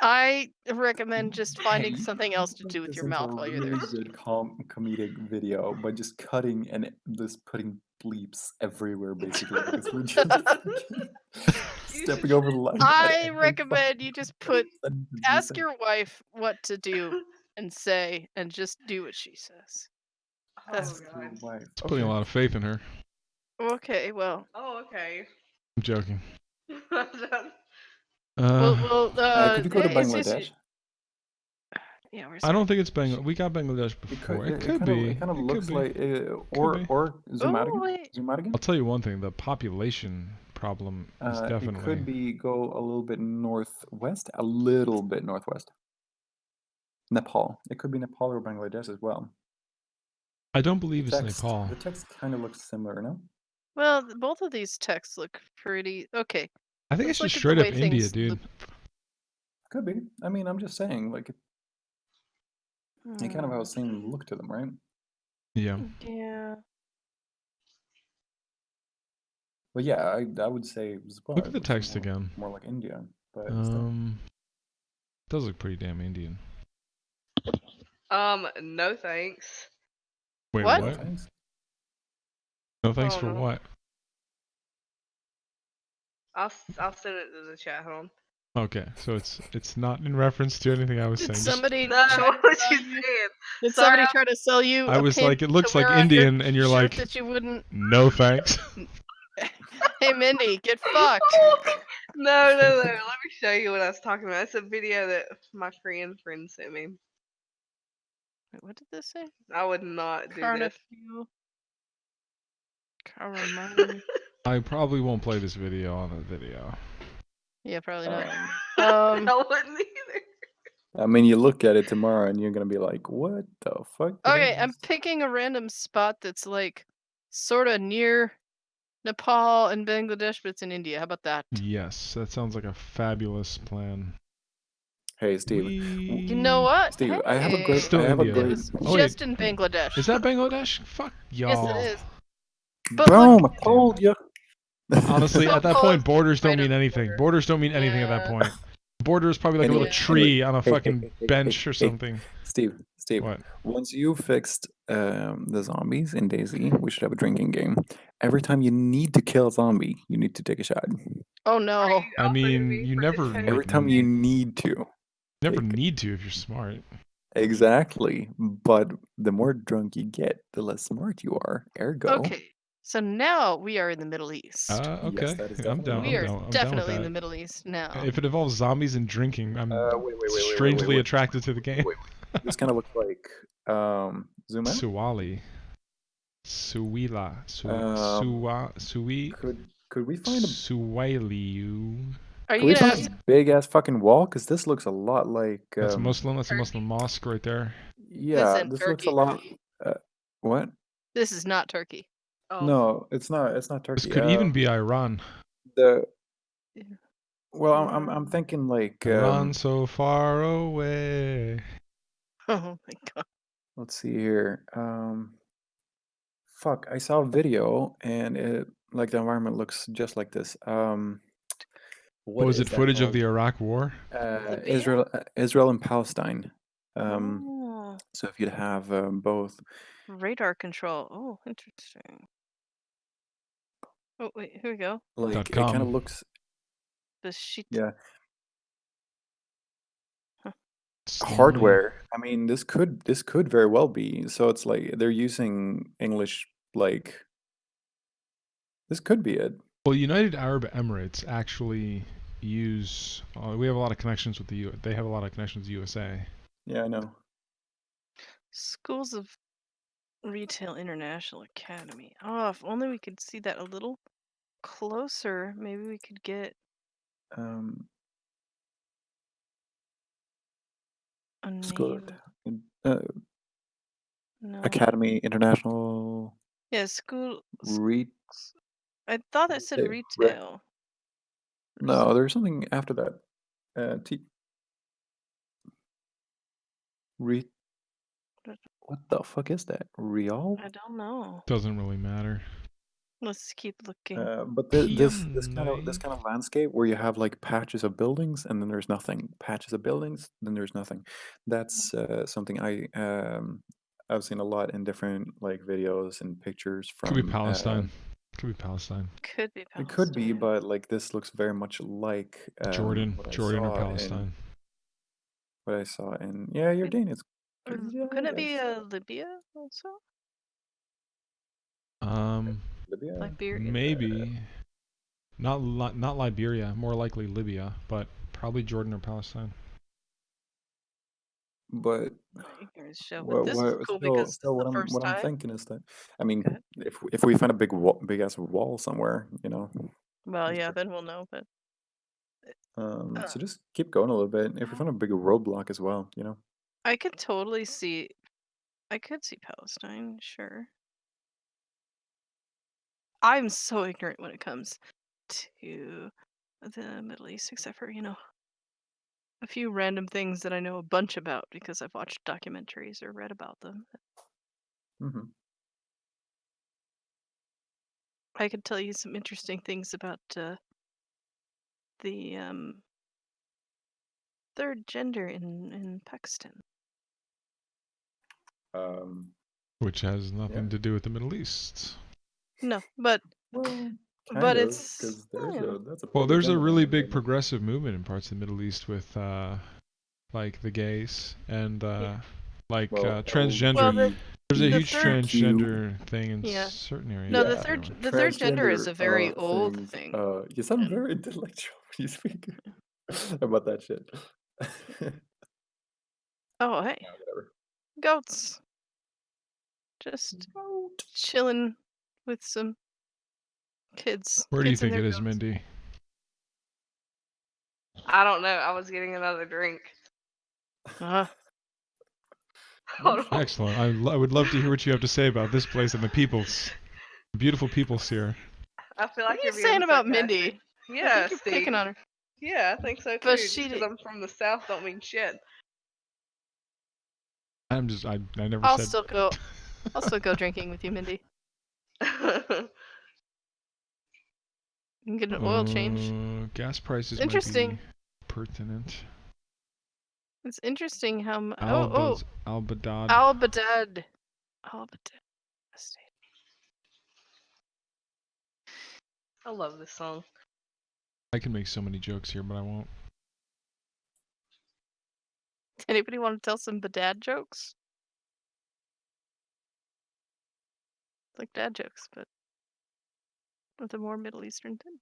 I recommend just finding Hey, something else to make do with this your into mouth a while you're really there. good comedic video by just cutting and just putting bleeps everywhere, basically, because we're just stepping over the line. I recommend you just put ask your. your wife what to do and say, and just do what she says. That's Oh god. wife. It's putting a lot of faith in her. Okay. Well. Oh, okay. I'm joking. Could you go to it's just- Bangladesh? yeah, we're I don't think it's Bangladesh. We got Bangladesh It before. could, It could be. It kind of It looks could be. like, be. or zoom out again. wait. Zoom out again. I'll tell you one thing: the population problem is definitely. It could be go a little bit northwest, a little bit northwest. Nepal. It could be Nepal or Bangladesh as well. I don't believe it's Text, Nepal. the text kind of looks similar, no? Well, both of these texts look pretty okay. I think Let's it's just look at the straight up way India, things dude. look. Could be. I mean, I'm just saying, like, they kind of have the same look to them, right? Yeah. Yeah. But yeah, I would say as well. Look at it the looks text more, again. More like India, but still. Does look pretty damn Indian. No thanks. Wait, What? what? Thanks. No thanks Oh, for no. what? I'll send it to the chat. Hold on. Okay, so it's not in reference to anything I was Did saying. somebody No, try what to you sell you? saying? Did Sorry, somebody try to sell you? I a was pin like, it looks to like wear on your Indian, and you're shirt like, that you wouldn't. no thanks. Hey, Mindy, get fucked. No. Let me show you what I was talking about. It's a video that my Korean friend sent me. Wait, what did this say? I would not do this. Caramari. I probably won't play this video on the video. Yeah, probably not. I wouldn't either. I mean, you look at it tomorrow and you're gonna be like, "What the fuck?" did I Okay, I'm just-" picking a random spot that's like sort of near Nepal and Bangladesh, but it's in India. How about that? Yes, that sounds like a fabulous plan. Hey, Steve. You know what? Steve, I have a great. Still I have a India. great. It's Oh, wait. just in Bangladesh. Is that Bangladesh? Fuck y'all. Yes, it is. But Boom! look, I told you. Honestly, So at that close, point, borders don't right on mean the anything. border. Borders don't mean anything at that Yeah. point. Border is probably like a Anyway, little tree on a hey, fucking bench or something. Steve. What? Once you fixed the zombies in DayZ, we should have a drinking game. Every time you need to kill a zombie, you need to take a shot. Oh no. I mean, you never Every like, time you need to. never take it. need to if you're smart. Exactly. But the more drunk you get, the less smart you are. Ergo. Okay. So now we are in the Middle East. Okay, Yes, that is I'm down. we I'm are down. I'm down definitely with in the that. Middle East now. If it involves zombies and drinking, I'm wait, strangely wait. attracted to the game. Wait, This kind of looks like zoom out. Suwali. Suwila. Um, Suwi. could we find a Suwailiu. Are could you we gonna find a big ass fucking wall? Because this looks a lot like That's a Muslim. That's a Turkey. Muslim mosque right there. This yeah, isn't this looks a Turkey. lot. What? This is not Turkey. Oh, No, it's not. It's not This Turkey. could even be Iran. The Yeah. well, I'm thinking like Iran so far away. Oh my god. let's see here. Fuck, I saw a video and it like the environment looks just like this. What Was it is that footage of called? the Iraq War? Libya? Israel and Palestine. Um, Oh, so if you'd have both, radar control. Oh, interesting. Oh wait, here we go. like it kind of .com. looks, The sheet. yeah, It's the only- hardware. I mean, this could very well be. So it's like they're using English. Like this could be it. Well, United Arab Emirates actually use. We have a lot of connections with the U. They have a lot of connections with the USA. Yeah, I know. Schools of Retail International Academy. Oh, if only we could see that a little closer. Maybe we could get Um, a School name. No. Academy International Yeah, school. Read. I thought it said Hey, retail. No, there's something after that. T. Re. What the fuck is that? Real? I don't know. Doesn't really matter. Let's keep looking. But this Hyundai. kind of landscape where you have like patches of buildings and then there's nothing. Patches of buildings, then there's nothing. That's something I've seen a lot in different like videos and pictures Could be from Palestine. Could be Palestine. Could be Palestine. It could be, but like this looks very much like Jordan or Palestine. What I saw in Jordan is Couldn't it be Libya also? Libya. Liberia. Maybe not Liberia. More likely Libya, but probably Jordan or Palestine. But My ignorance show. What, But this is cool because still it's the first what I'm time. thinking is that I mean, Go ahead. if we find a big ass wall somewhere, you know. Well, That's yeah, pretty- then we'll know. But So just keep going a little bit. If we find a bigger roadblock as well, you know. I could totally see. I could see Palestine, sure. I'm so ignorant when it comes to the Middle East, except for, a few random things that I know a bunch about because I've watched documentaries or read about them. hmm I could tell you some interesting things about the third gender in Pakistan. Which has nothing Yeah. to do with the Middle East. No, but Well, but it's because there's that's a Well, public there's a gender really line, big but- progressive movement in parts of the Middle East with like the gays and like Well, transgender. well, There's a the huge third- transgender thing in Yeah. certain areas. No, of the the third island. the third gender is a transgender, very old things, thing. You sound and- very intellectual when you speak about that shit. Oh, hey, Yeah, whatever. goats. Just chilling with some kids. Where do you kids and think it their is, goats. Mindy? I don't know. I was getting another drink. Uh, Hold on. Excellent. I would love to hear what you have to say about this place and the peoples, the beautiful peoples here. I feel what like are you you're being saying about sarcastic. Mindy? Yeah, I think you're Steve. picking on her. Yeah, I think so too. But Just she 'cause did- I'm from the South don't mean shit. I never I'll said. still go drinking with you, Mindy. You can get an oil change. Gas prices might Interesting. be pertinent. It's interesting how Al-Badad. Al-Badad. Estate. I love this song. I can make so many jokes here, but I won't. Anybody want to tell some Badad jokes? It's like dad jokes, but with a more Middle Eastern thing.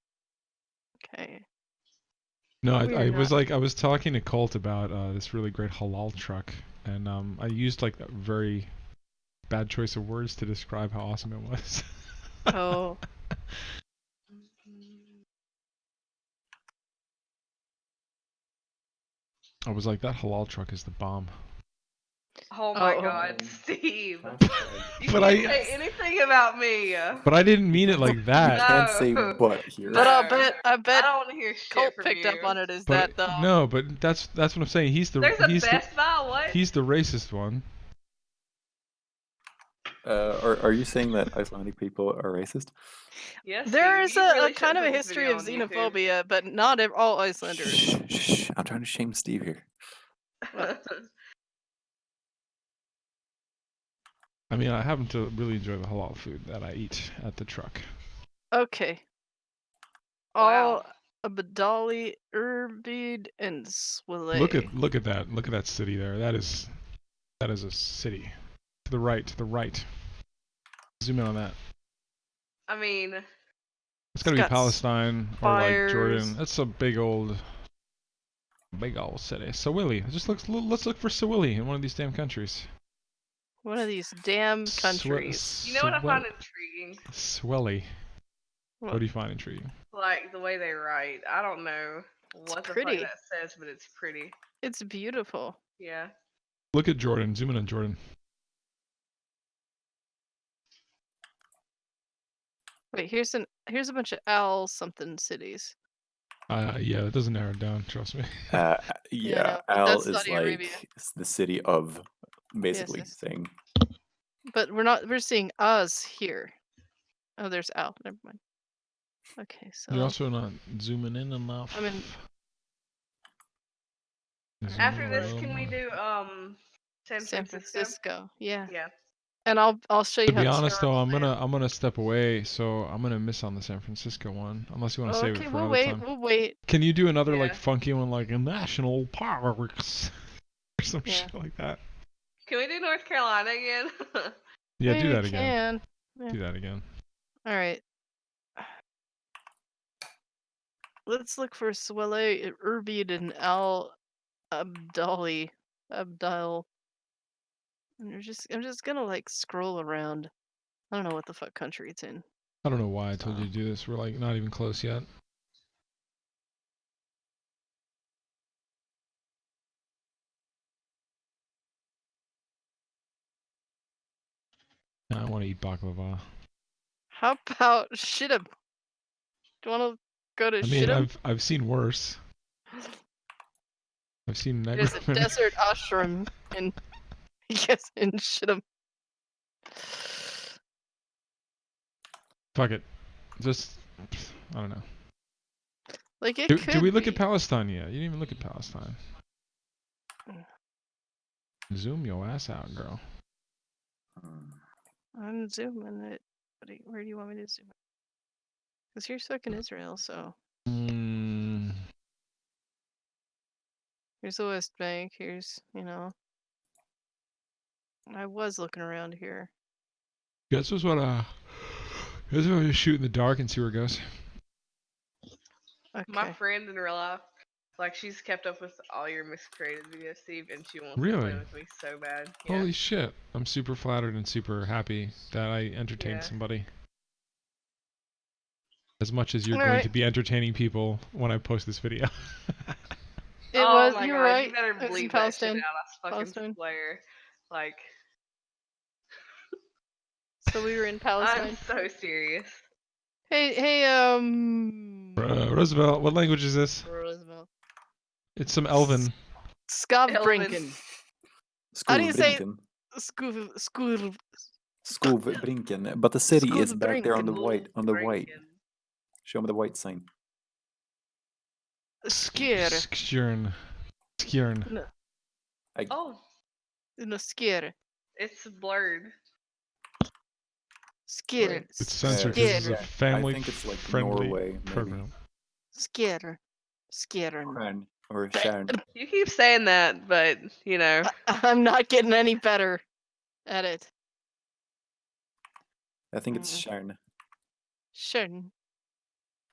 Okay. No, We are I was not- like I was talking to Colt about this really great halal truck, and I used like a very bad choice of words to describe how awesome it was. Oh. I was like, that halal truck is the bomb. Oh my Oh. God, Steve! Hashtag. You But can't I- say anything about me. But I didn't mean it like You that. can't say No. but here. But I No. bet I don't want to hear shit Colt from picked you. up on it as But that though. no, but that's what I'm saying. He's the There's a he's Best Buy. What? the he's the racist one. Are you saying that Icelandic people are racist? Yes. There Steve, is you a really kind shouldn't of a put this history video of on YouTube. xenophobia, but not all Icelanders. Shh, shh. I'm trying to shame Steve here. I mean, I happen to really enjoy the halal food that I eat at the truck. Okay. Wow. All Abadali, Urbid, and Swilay. Look at that city there. That is a city. To the right. Zoom in on that. I mean, It's gotta be got Palestine or like Jordan. spires. That's a big old city. Sawili. Let's look for Sawili in one of these damn countries. One of these damn countries. you know what I find intriguing? Swelly. What? What do you find intriguing? Like the way they write. I don't know what the pretty. fuck that says, but it's pretty. It's beautiful. Yeah. Look at Jordan. Zoom in on Jordan. Wait, here's a bunch of Al something cities. Yeah, that doesn't narrow it down. Trust me. Yeah, Yeah, no, but Al that's is Saudi like Arabia. the city of, basically yes. saying. But we're seeing us here. Oh, there's Al. Never mind. Okay, so You're also not zooming in enough. I mean, Zoom After in a this, little can we more. do San San Francisco? Francisco. Yeah. Yeah. And I'll show you To how be honest though, terrible I am. I'm gonna step away, so I'm gonna miss on the San Francisco one, unless you want to save Okay, it for we'll another wait. time. We'll wait. Can you do another like Yeah. funky one, like a national parks or some Yeah. shit like that? Can we do North Carolina again? Yeah, Maybe do we that again. can. Yeah. Do that again. All right. Let's look for Swale, Urbid, and Al Abdali. Abdal. And I'm just gonna like scroll around. I don't know what the fuck country it's in. I don't know why I told you to do this. We're like not even close yet. I want to eat baklava. How about Shittim? Do you want to go to I mean, Shittim? I've seen worse. I've seen There's a Negroman. desert ashram in yes in Shittim. Fuck it. Just I don't know. Like it Do could we look be. at Palestine yet? You didn't even look at Palestine. Zoom your ass out, girl. I'm zooming it. Where do you want me to zoom it? Because here's fucking Israel, so Mm, here's the West Bank. Here's I was looking around here. guess what? Guess what? Just shoot in the dark and see where it goes. Okay. My friend in real life, like she's kept up with all your miscreated videos, Steve, and she wants to Really? play with me so bad. Yeah. Holy shit! I'm super flattered and super happy that I entertained Yeah. somebody. As much as you're All going right. to be entertaining people when I post this video. It oh was. my You're God, right. you better It was in bleep that shit Palestine. out. I fucking Palestine. swear. Like, So we were in I'm Palestine. so serious. Hey, Roosevelt, what language is this? Roosevelt. It's some Elven. Skavbrinken. How do you say Skolbrinken. Skur? Skolbrinken. But the city is back there on the white. Brinken. Show me the white sign. Skier. Skjern. Oh, No, skier. it's blurred. Skier. It's censored because it's a Skier. family I think it's like friendly Norway, maybe. program. Skier. Skier. Stjärn or Stjärn. You keep saying that, but you know. I'm not getting any better at it. I think it's Stjärn. Schern.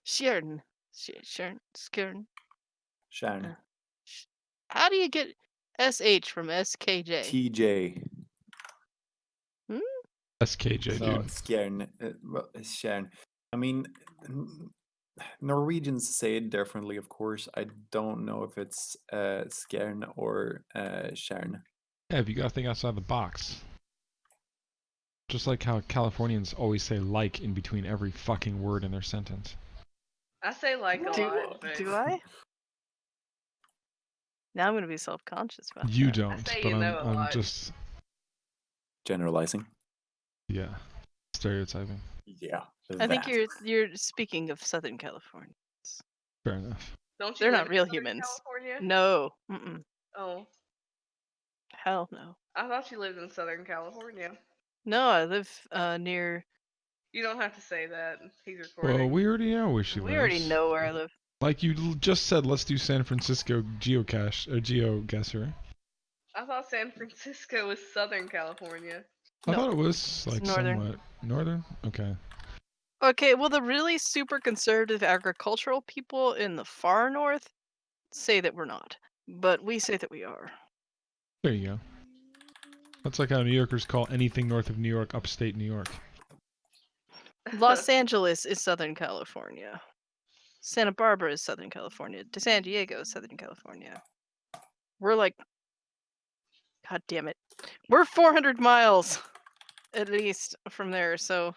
Schern. Schern. Skern. Stjärn. How do you get? SH from SKJ. TJ. SKJ, So dude. Skjern. Well, Skjern. I mean, Norwegians say it differently, of course. I don't know if it's Skjern or Skjern. Yeah, if you gotta think outside the box. Just like how Californians always say like in between every fucking word in their sentence. I say like a lot, but Do I? Now I'm gonna be self-conscious about You that. don't, say but you know a I'm lot. just, Generalizing. yeah, stereotyping. Yeah. I think that. you're speaking of Southern California. Fair enough. Don't you They're live not in real Southern humans. California? No. Mm-mm. Oh, Hell no. I thought you lived in Southern California. No, I live near. You don't have to say that. He's Well, recording. we already know where she lives. We already know where I live. Like you just said, let's do San Francisco geocache or Geo Guessr. I thought San Francisco was Southern California. I No, thought it was like northern. somewhat northern. Okay. Okay, well, the really super conservative agricultural people in the far north say that we're not, but we say that we are. There you go. That's like how New Yorkers call anything north of New York upstate New York. Los Angeles is Southern California. Santa Barbara is Southern California. San Diego is Southern California. We're like, God damn it, we're 400 miles at least from there. So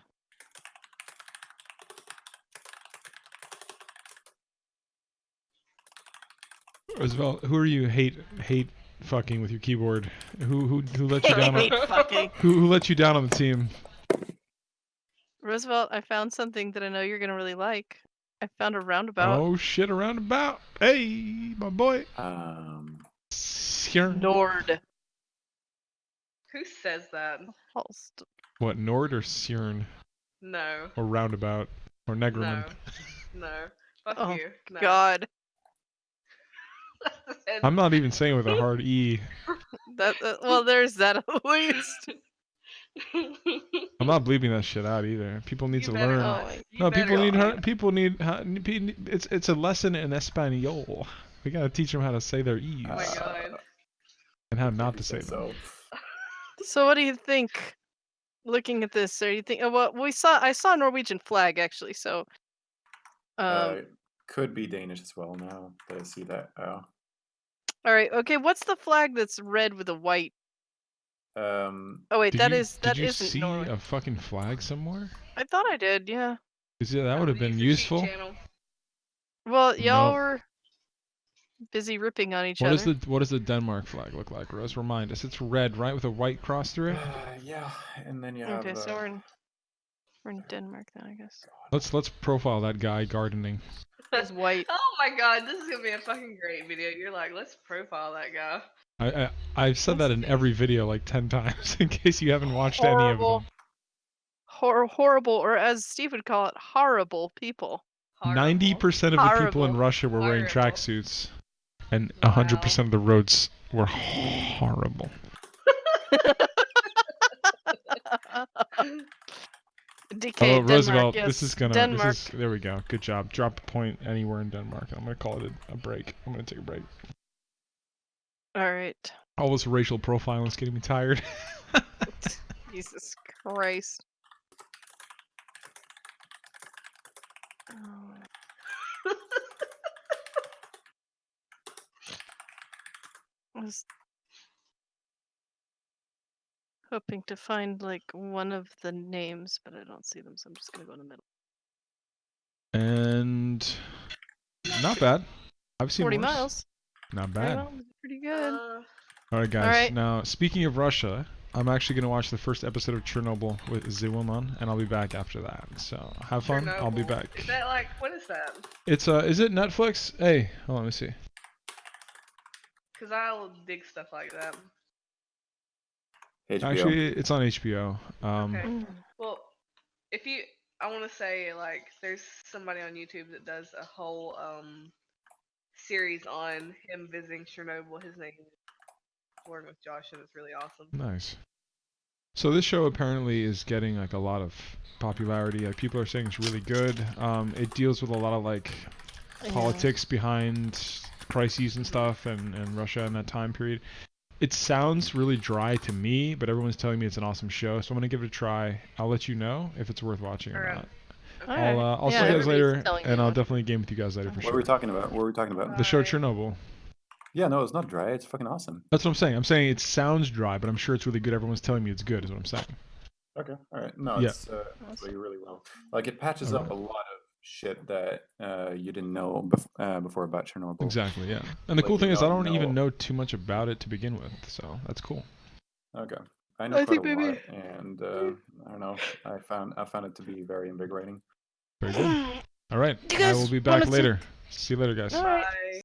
Roosevelt, who are you hate fucking with your keyboard? Who let you down? hate fucking. Who let you down on the team? Roosevelt, I found something that I know you're gonna really like. I found a roundabout. Oh shit, a roundabout. Hey, my boy. Here. Nord. Who says that? Holst. What, Nord or Cern? No. Or roundabout? Or Negerman? No. Fuck Oh, you. No. God. I'm not even saying with a hard E. Well, there's that at least. I'm not bleeping that shit out either. People need You to better learn. not. Oh, You No, better not. people need. It's a lesson in Espanol. We gotta teach them how to say their E's Oh my god. and how not to say them. So what do you think? Looking at this, or you think? Well, I saw a Norwegian flag actually. So, Could be Danish as well now that I see that. all right, okay. What's the flag that's red with a white? Oh wait, Did you isn't see Norway. a fucking flag somewhere? I thought I did. Yeah. That would have been useful. Well, y'all No. were busy ripping on each What other. does the Denmark flag look like, Rose? Remind us. It's red, right, with a white cross through it. Yeah, and then you have. Okay, so we're in Denmark then, I guess. Let's profile that guy gardening. It's white. Oh my god, this is gonna be a fucking great video. You're like, let's profile that guy. I've said that in every video like 10 times in case you haven't watched any of them. Horrible, or as Steve would call it, horrible people. 90% of the people in Horrible. Russia were wearing Horrible. tracksuits, and Wow. 100% of the roads were horrible. DK, Oh, Denmark, Roosevelt, yes. this is gonna. Denmark. There we go. Good job. Drop a point anywhere in Denmark. I'm gonna call it a break. I'm gonna take a break. All right. All this racial profiling is getting me tired. Jesus Christ. Oh. I was hoping to find like one of the names, but I don't see them, so I'm just gonna go in the middle. And not bad. I've seen 40 worse. miles. Not 40 bad. miles is pretty good. All right, guys. All right. Now, speaking of Russia, I'm actually gonna watch the first episode of Chernobyl with Ziwilman, and I'll be back after that. So have fun. I'll be Chernobyl. back. Is that like, what is that? It's is it Netflix? Hey, hold on, let me see. Because I'll dig stuff like that. HBO. Actually, it's on HBO. Okay. Well, I want to say like, there's somebody on YouTube that does a whole series on him visiting Chernobyl. His name is Born with Josh, and it's really awesome. Nice. So this show apparently is getting like a lot of popularity. Like people are saying it's really good. It deals with a lot of like politics behind crises and stuff, and Russia in that time period. It sounds really dry to me, but everyone's telling me it's an awesome show, so I'm gonna give it a try. I'll let you know if it's worth watching or Alright. not. Alright. I'll see Yeah, you guys everybody's later, telling me and I'll about it. definitely game with you guys later for What sure. were we talking about? What were we talking about? The show Bye. Chernobyl. Yeah, no, it's not dry. It's fucking awesome. That's what I'm saying. I'm saying it sounds dry, but I'm sure it's really good. Everyone's telling me it's good, is what I'm saying. Okay, all right. No, Yeah. it's really really well. Like it patches All up right. a lot of shit that you didn't know before about Chernobyl. Exactly, yeah. And the Like, cool you thing is I don't don't even know. know too much about it to begin with, so that's cool. Okay, I know I quite a think maybe. lot, and I don't know. I found it to be very invigorating. Very good. All right. You I guys will be wanna back see- later. See you later, guys. Alright. Bye.